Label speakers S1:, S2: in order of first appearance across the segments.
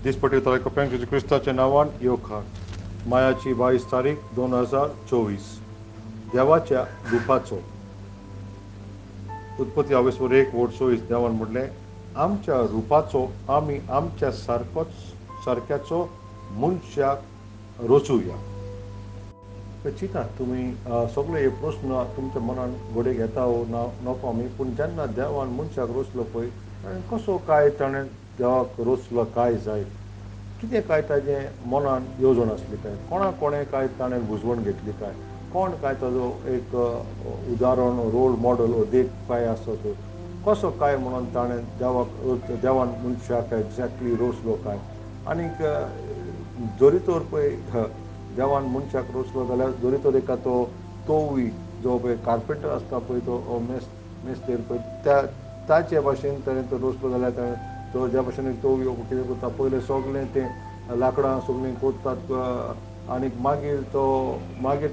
S1: दिसपट्टी तारीख पंचवीस क्रिस्ताच्या नावान योखार मायाची 22 तारीख 2024 देवाच्या रुपाचो उत्पत्ती आवेसवर एक वोट 24 देवान म्हटलें आमच्या रुपाचो आमी आमच्या सारक्याचो मनशाक रचुया. चिंतात तुमी सगळे हे प्रस्न तुमच्या मनान घोडे घेता वो नको आमी, पूण जेन्ना देवान मनशाक रचलो पळय कसो काय ताणें देवाक रचलो काय जायत, कितें काय ताजें मनान येवजण आसली काय, कोणें काय ताणें बुजवण घेतली काय, कोण काय ताजो एक उदाहरण रोल मॉडल वो देख काय आसत, कसो काय म्हणून ताणें देवान मनशाक एक्झॅक्टली रचलो काय. आनीक जोरी तर पळय देवान मनशाक रचलो जाल्यार जोरी तर एका तो तोवूय जो पळय कार्पेंटर आसता पळय तो मेस्तेर पळय ताचे भाशेन ताणें तो रचलो जाल्यार ताणें तो ज्या भाशेन तोवूय कितें करता पयलें सगळें तें लांकडां सगळीं कोत्तात आनीक मागीर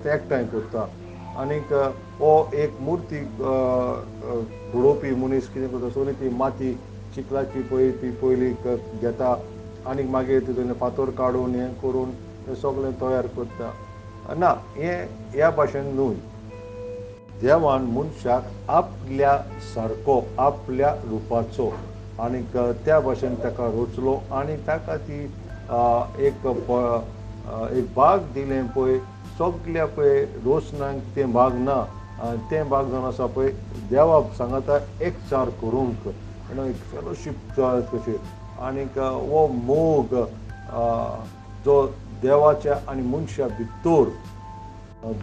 S1: तें एकठांय कोत्ता. आनीक हो एक मुर्ती घडोवपी मनीस कितें करता सगळी ती माती चिखलाची पळय ती पयलीं घेता आनीक मागीर तितून फातर काडून हें करून तें सगळें तयार करता. ना हें ह्या भाशेन न्हय. देवान मनशाक आपल्या सारको आपल्या रुपाचो आनीक त्या भाशेन ताका रचलो आनी ताका ती एक भाग दिलें पळय सगल्या पळय रोचनांक तें भाग ना तें भाग जावन आसा पळय देवा सांगता एकचार करूंक एक फेलोशीप कशी आनीक हो मोग जो देवाच्या आनी मनशा भितर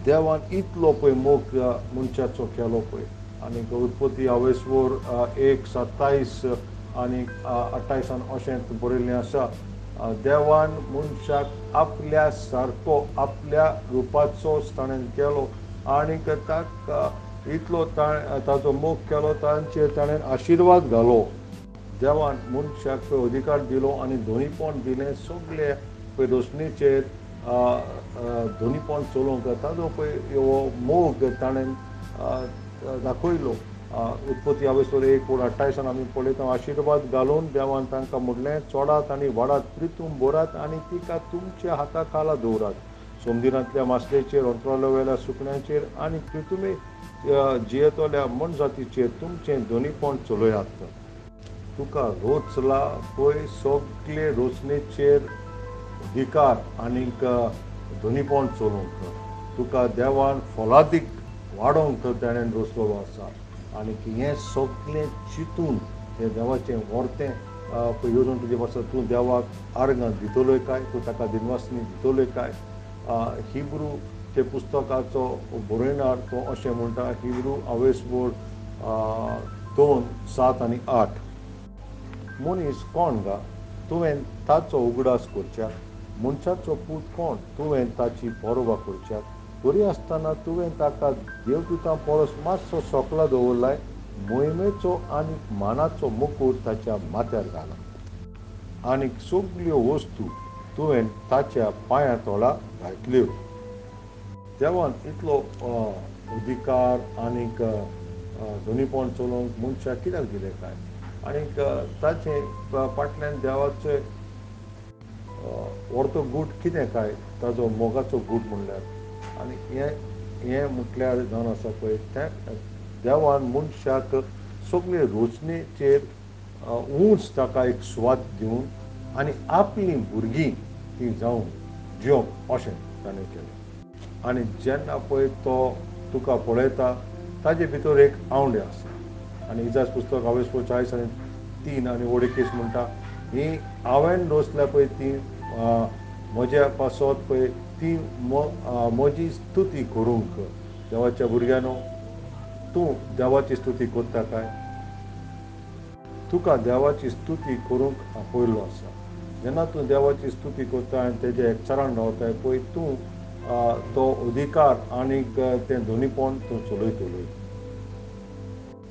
S1: देवान इतलो पळय मोग मनशाचो केलो पळय. आनीक उत्पत्ती आवेसवर 1:27 आनीक 28 अशें बरयल्लें आसा देवान मनशाक आपल्या सारको आपल्या रुपाचोच ताणें केलो आनीक ताका इतलो ताचो मोग केलो तांचेर ताणें आशिर्वाद घालो. देवान मनशाक पळय अधिकार दिलो आनी धोनीपण दिलें सगळे पळय रचनेचेर धोनीपण चलोवंक ताजो पळय हो मोग ताणें दाखयलो. उत्पत्ती आवेसवर 1:28 आमी पळयता आशिर्वाद घालून देवान तांकां म्हणलें चोडात आनी वाडात प्रितूम भरात आनी तिका तुमच्या हाता खाला दवरात समुद्रांतल्या मासलेचेर अंतराळा वेल्या सुकण्यांचेर आनी प्रितुमे जियेतल्या मनजातीचेर तुमचें धोनीपण चलयात. तुका रोचला पळय सगळे रचनेचेर अधिकार आनीक धोनीपण चलोवंक तुका देवान फलादीक वाडोवंक ताणें रचलेलो आसा आनीक हें सगळें चिंतून हें देवाचें व्हरतें पळय येवजण तुजे आसा तूं देवाक आर्गां दितलोय काय तूं ताका दिनवासनी दितलोय काय. हिब्रू ते पुस्तकाचो बरयणार तो अशें म्हणटा हिब्रू आवेसवर 2:7 आनी 8 मनीस कोण गा तुवें ताचो उगडास करच्याक, मनशाचो पूत कोण तुवें ताची परवा करच्याक, बरी आसतना तुवें ताका देवदूतां परस मातसो सोकला दवरलाय, मोहिमेचो आनीक मानाचो मुकूट ताच्या माथ्यार घाला. आनीक सगल्यो वस्तू तुवें ताच्या पांयां तोळा घातल्यो. देवान इतलो अधिकार आनीक धोनीपण चलोवंक मनशाक कित्याक दिलें काय आनीक ताचे फाटल्यान देवाचें व्हरतो गूट कितें काय ताजो मोगाचो गूट म्हणल्यार आनी हें म्हटल्यार जावन आसा पळय तें देवान मनशाक सगळे रचनेचेर उंच ताका एक स्वाद दिवन आनी आपलीं भुरगीं तीं जावन जियोंक अशें ताणें केलें. आनी जेन्ना पळय तो तुका पळयता ताजे भितर एक आवंडे आसा आनी इजाज पुस्तक आवेसवर 40:3 आनी 21 म्हणटा ही हांवें रचल्या पळय ती म्हज्या पासत पळय ती म्हजी स्तुती करूंक. देवाच्या भुरग्यानो तूं देवाची स्तुती करता काय. तुका देवाची स्तुती करूंक आपयलो आसा. जेन्ना तूं देवाची स्तुती करता आनी तेज्या एकचारान रावताय पळय तूं तो अधिकार आनीक तें धोनीपण तूं चलयतलोय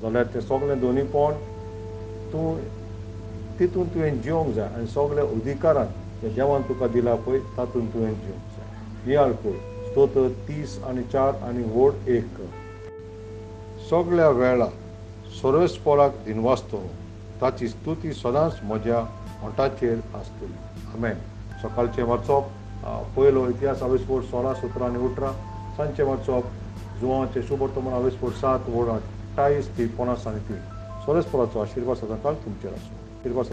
S1: जाल्यार तें सगळें धोनीपण तूं तितून तुवें जिवंक जाय आनी सगळ्या अधिकारान जे देवान तुका दिला पळय तातूंत तुवें जिवंक जाय. नियाळ पळय स्तोत्र 30:4 आनी वोड 1 सगळ्या वेळा सर्वेस्पराक दिनवासतलो ताची स्तुती सदांच म्हज्या ओंटाचेर आसतली. आमेन. सकाळचें वाचप पयलो इतिहास आविस्फोट 16, 17 आनी 18. सांजचें वाचप जुवांचे शुभ वर्तमान आविस्फोट 7, 28 ते 50 आनी 3. सोरेस्पराचो आशिर्वाद सदांकाळ तुमचेर आसूं. आशिर्वाद